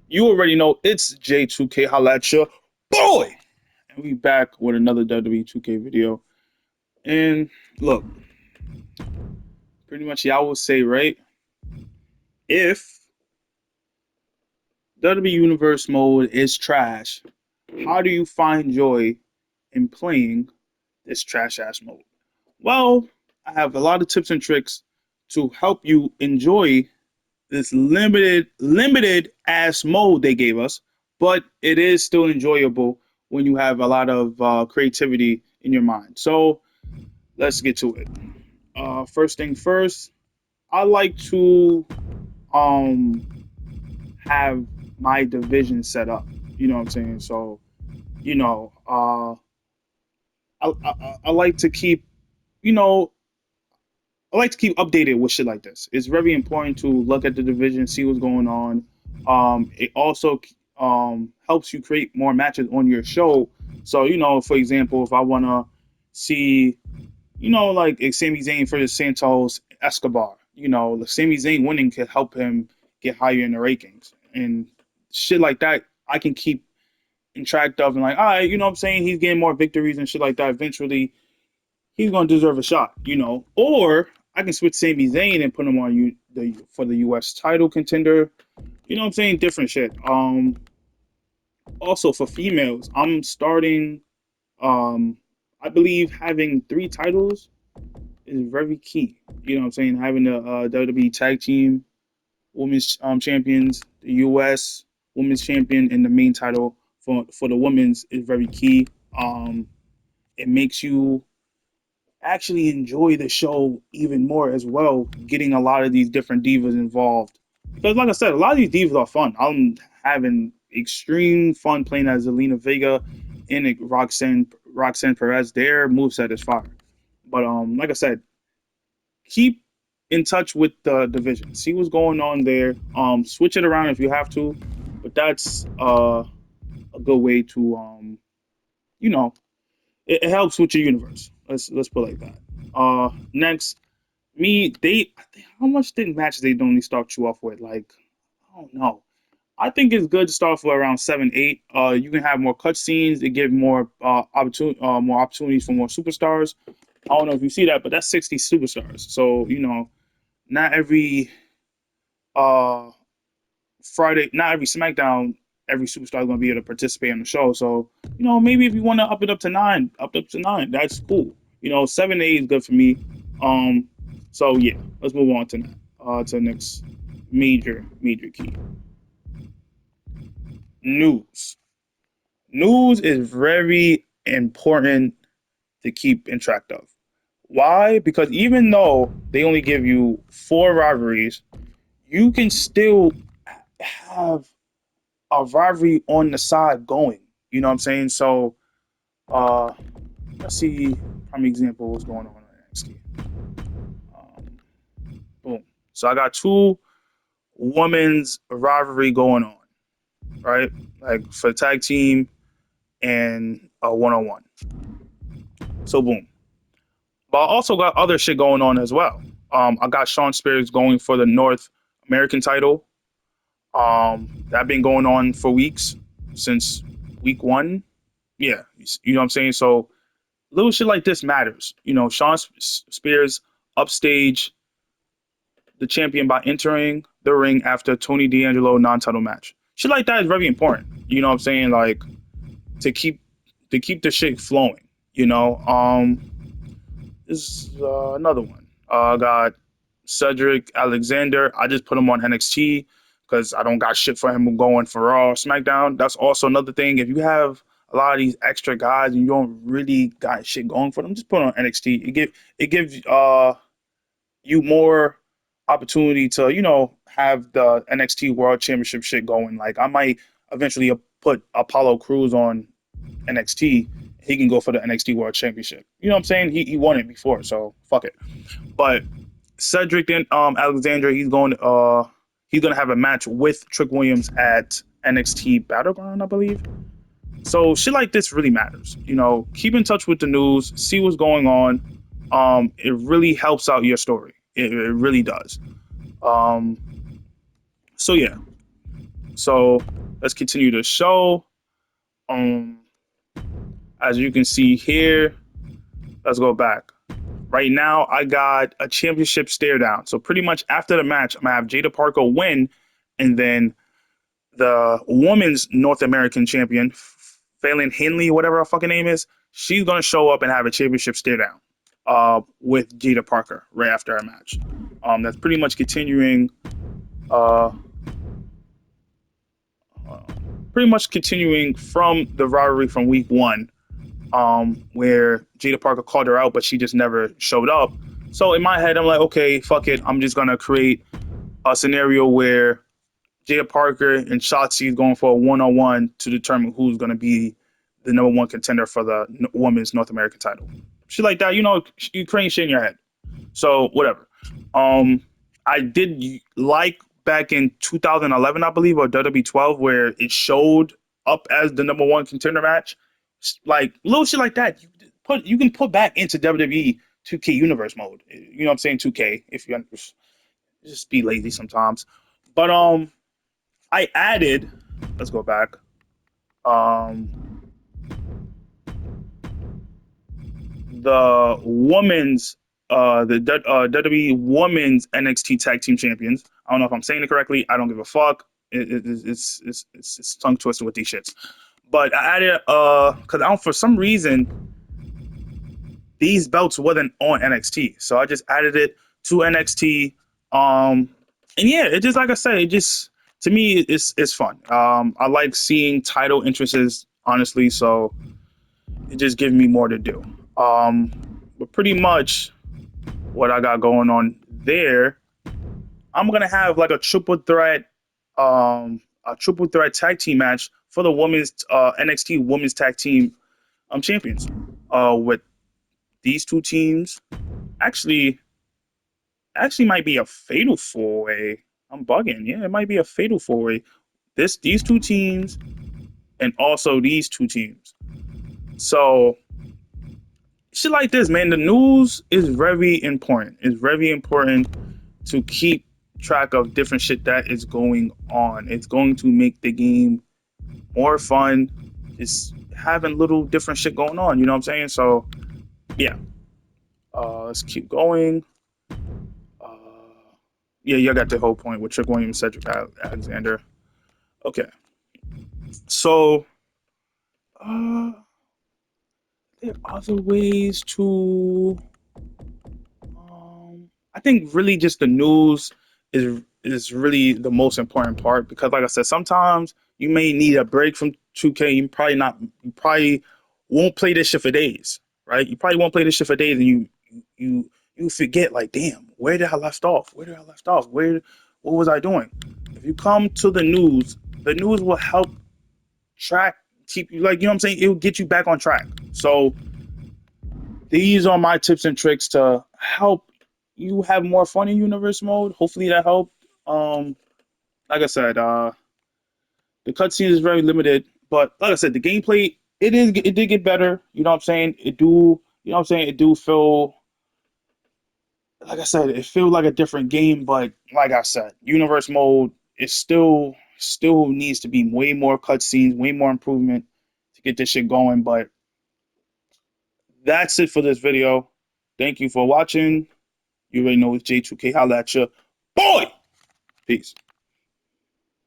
You already know it's J2K. Holla at ya, boy! And we back with another WWE 2K video. And look, pretty much, yeah, I will say, right? If WWE Universe mode is trash, how do you find joy in playing this trash ass mode? Well, I have a lot of tips and tricks to help you enjoy this limited ass mode they gave us, but it is still enjoyable when you have a lot of creativity in your mind. So let's get to it. First thing first, I like to um have my division set up. You know what I'm saying? So you know, I like to keep you know I like to keep updated with shit like this. It's very important to look at the division, see what's going on. It also helps you create more matches on your show. So, for example, if I want to see, like Sami Zayn versus Santos Escobar, the Sami Zayn winning could help him get higher in the rankings. And shit like that, I can keep in track of and like, all right, you know what I'm saying? He's getting more victories and shit like that. Eventually, he's gonna deserve a shot. Or I can switch Sami Zayn and put him on for the US title contender. You know what I'm saying? Different shit. Also for females, I'm starting I believe having three titles is very key. You know what I'm saying? Having the WWE tag team women's champions, the US women's champion, and the main title for the women's is very key. It makes you actually enjoy the show even more as well, getting a lot of these different divas involved. Because, like I said, a lot of these divas are fun. I'm having extreme fun playing as Zelina Vega and Roxanne Perez. Their moveset is fire. But like I said, keep in touch with the division. See what's going on there. Switch it around if you have to, but that's a good way to you know it helps with your universe. Let's put it like that. Next, I think, how much did matches they normally start you off with? Like, I don't know. I think it's good to start off with around 7, 8. You can have more cutscenes. It give more opportunities for more superstars. I don't know if you see that, but that's 60 superstars. So not every uh not every SmackDown, every superstar is going to be able to participate in the show. So, maybe if you want to up it up to 9, up to 9, that's cool. 7, 8 is good for me. Um, so yeah, let's move on to the next major key. News. News is very important to keep in track of. Why? Because even though they only give you 4 rivalries, you can still have a rivalry on the side going. You know what I'm saying? So, uh, let's see prime example what's going on in NXT. Um, boom. So I got two women's rivalry going on, right? Like for the tag team and a one-on-one. So boom. But I also got other shit going on as well. I got Shawn Spears going for the North American title. That been going on for weeks since week 1. Yeah, you know what I'm saying. So little shit like this matters. Shawn Spears upstage the champion by entering the ring after Tony D'Angelo non-title match. Shit like that is very important. You know what I'm saying? Like to keep the shit flowing. This is another one. I got Cedric Alexander. I just put him on NXT because I don't got shit for him going for Raw, SmackDown. That's also another thing. If you have a lot of these extra guys and you don't really got shit going for them, just put on NXT. It gives you more opportunity to have the NXT World Championship shit going. Like I might eventually put Apollo Crews on NXT. He can go for the NXT World Championship. You know what I'm saying? He won it before, so fuck it. But Cedric and Alexander, he's gonna have a match with Trick Williams at NXT Battleground, I believe. So shit like this really matters. Keep in touch with the news, see what's going on. It really helps out your story. It really does. Um, so yeah. So let's continue the show. As you can see here, let's go back. Right now, I got a championship stare down. So pretty much after the match, I'm gonna have Jada Parker win, and then the women's North American champion, Phelan Henley, whatever her fucking name is, she's gonna show up and have a championship stare down with Jada Parker right after our match. That's pretty much continuing uh, from the rivalry from week one, where Jada Parker called her out, but she just never showed up. So in my head, I'm like, okay, fuck it. I'm just gonna create a scenario where Jada Parker and Shotzi is going for a one-on-one to determine who's gonna be the number one contender for the women's North American title. Shit like that, you create shit in your head. So whatever. Um, I did like back in 2011, I believe, or WWE 12, where it showed up as the number one contender match. Like little shit like that, you can put back into WWE 2K Universe mode. You know what I'm saying? 2K, if you just be lazy sometimes. But I added. Let's go back. Um, the women's the WWE Women's NXT Tag Team Champions. I don't know if I'm saying it correctly. I don't give a fuck. It's tongue twisted with these shits. But I added because I don't, for some reason these belts wasn't on NXT, so I just added it to NXT. And yeah, it just, like I said, it just, to me it's fun. I like seeing title entrances, honestly, so it just gives me more to do. But pretty much what I got going on there, I'm gonna have like a triple threat tag team match for the women's NXT Women's Tag Team champions. With these two teams, actually, might be a fatal four way. I'm bugging. Yeah, it might be a fatal four way. These two teams and also these two teams. So shit like this, man. The news is very important. It's very important to keep track of different shit that is going on. It's going to make the game more fun. Just having little different shit going on. You know what I'm saying? So yeah. Let's keep going. Uh, yeah, you got the whole point with Trick Williams, Cedric Alexander. Okay. So uh, there are other ways to. I think really just the news is really the most important part because, like I said, sometimes you may need a break from 2K. You probably won't play this shit for days, right? You probably won't play this shit for days, and you forget, like, damn, where did I left off? Where did I left off? What was I doing? If you come to the news will help track, keep you, like, you know what I'm saying? It will get you back on track. So these are my tips and tricks to help you have more fun in universe mode. Hopefully that helped. Like I said, the cutscene is very limited, but like I said, the gameplay it did get better. You know what I'm saying? It do feel, like I said, it feels like a different game, but like I said, universe mode is still needs to be way more cutscenes, way more improvement to get this shit going. But that's it for this video. Thank you for watching. You already know it's J2K. Holla at ya. Boy! Peace.